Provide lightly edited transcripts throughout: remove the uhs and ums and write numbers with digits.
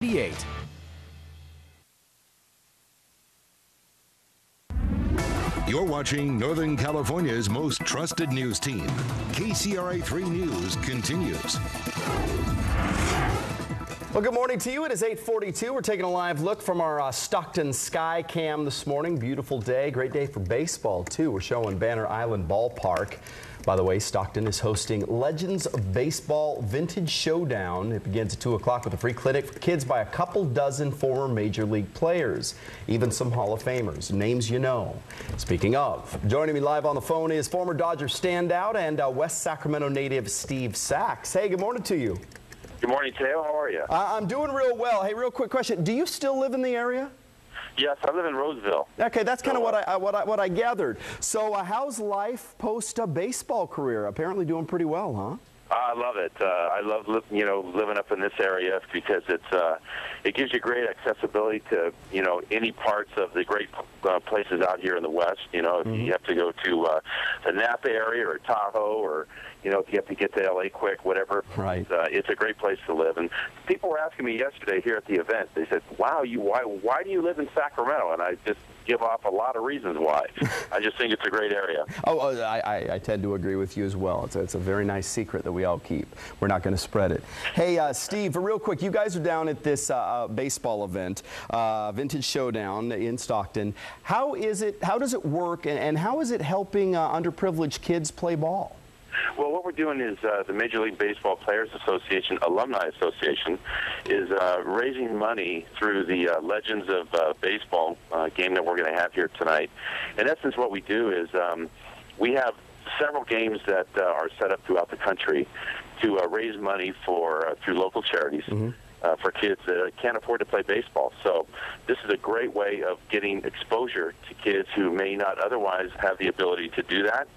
8. You're watching Northern California's most trusted news team. KCRA 3 News continues. Well, good morning to you. It is 8:42. We're taking a live look from our Stockton sky cam this morning. Beautiful day. Great day for baseball, too. We're showing Banner Island Ballpark. By the way, Stockton is hosting Legends of Baseball Vintage Showdown. It begins at 2 o'clock with a free clinic for kids by a couple dozen former Major League players, even some Hall of Famers, names you know. Speaking of, joining me live on the phone is former Dodger standout and West Sacramento native Steve Sachs. Hey, good morning to you. Good morning, Teo. How are you? I'm doing real well. Hey, real quick question. Do you still live in the area? Yes, I live in Roseville. Okay, that's kind of what I gathered. So how's life post a baseball career? Apparently doing pretty well, huh? I love it. I love living up in this area because it gives you great accessibility to any parts of the great places out here in the West. If you have to go to the Napa area or Tahoe, or if you have to get to LA quick, whatever. Right. It's a great place to live. And people were asking me yesterday here at the event. They said, "Wow, why do you live in Sacramento?" And I just give off a lot of reasons why. I just think it's a great area. I tend to agree with you as well. It's a very nice secret that we all keep. We're not going to spread it. Hey, Steve, real quick, you guys are down at this baseball event, Vintage Showdown in Stockton. How does it work, and how is it helping underprivileged kids play ball? Well, what we're doing is the Major League Baseball Players Association, Alumni Association, is raising money through the Legends of Baseball game that we're going to have here tonight. In essence, what we do is we have several games that are set up throughout the country to raise money for through local charities. For kids that can't afford to play baseball. So this is a great way of getting exposure to kids who may not otherwise have the ability to do that.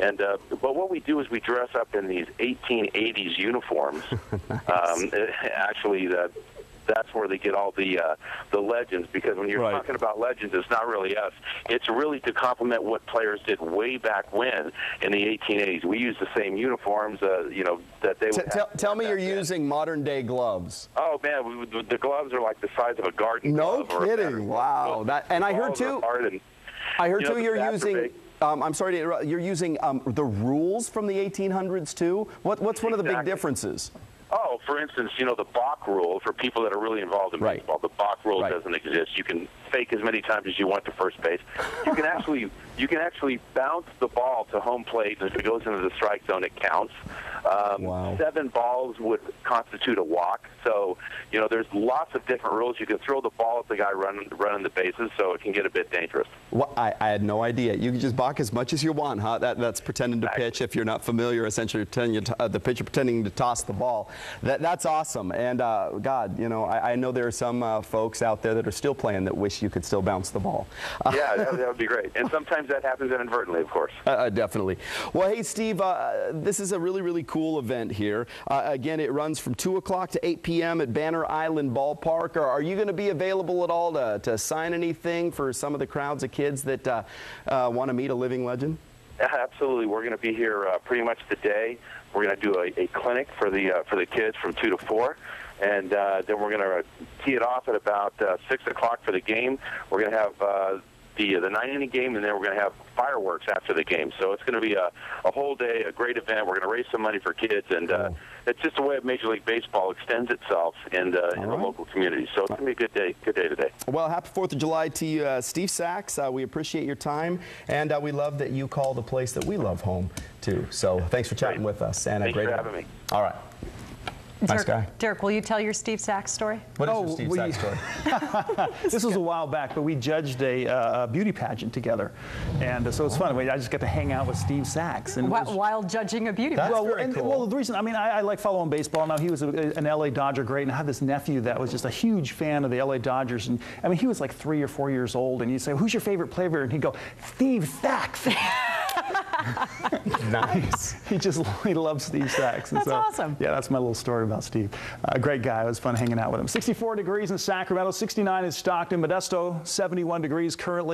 And but what we do is we dress up in these 1880s uniforms. Nice. Actually, that's where they get all the legends, because when you're talking about legends, it's not really us. It's really to complement what players did way back when in the 1880s. We use the same uniforms, that they would have. Tell me you're using modern-day gloves. Oh, man, the gloves are like the size of a garden glove. No kidding. Wow. And I heard, too, you're using... I'm sorry to interrupt. You're using the rules from the 1800s, too? What's one of the big differences? Oh, for instance, the balk rule, for people that are really involved in baseball, the balk rule doesn't exist. You can fake as many times as you want to first base. You can actually bounce the ball to home plate, and if it goes into the strike zone, it counts. 7 balls would constitute a walk. So, there's lots of different rules. You can throw the ball at the guy running the bases, so it can get a bit dangerous. Well, I had no idea. You can just balk as much as you want, huh? That's pretending to pitch. If you're not familiar, essentially the pitcher pretending to toss the ball. That's awesome. And God, I know there are some folks out there that are still playing that wish you could still bounce the ball. Yeah, that would be great. And sometimes that happens inadvertently, of course. Definitely. Well, hey, Steve, this is a really, really cool event here. Again, it runs from 2 o'clock to 8 p.m. at Banner Island Ballpark. Are you going to be available at all to sign anything for some of the crowds of kids that want to meet a living legend? Absolutely. We're going to be here pretty much today. We're going to do a clinic for the kids from 2 to 4. And then we're going to tee it off at about 6 o'clock for the game. We're going to have the 9-inning game, and then we're going to have fireworks after the game. So it's going to be a whole day, a great event. We're going to raise some money for kids, and it's just a way of Major League Baseball extends itself in the local community. So it's going to be a good day today. Well, happy 4th of July to you, Steve Sachs. We appreciate your time, and we love that you call the place that we love home, too. So thanks for chatting with us. And Thanks for having me. All right. Nice guy. Derek, will you tell your Steve Sachs story? What is your Steve Sachs story? This was a while back, but we judged a beauty pageant together. And so it's fun. I just got to hang out with Steve Sachs. And while judging a beauty pageant. Cool. Well, the reason, I like following baseball. Now, he was an LA Dodger great, and I had this nephew that was just a huge fan of the LA Dodgers. And he was like 3 or 4 years old, and you'd say, "Who's your favorite player?" And he'd go, "Steve Sachs." Nice. He loves Steve Sachs. That's awesome. Yeah, that's my little story about Steve. Great guy. It was fun hanging out with him. 64 degrees in Sacramento, 69 in Stockton, Modesto, 71 degrees currently.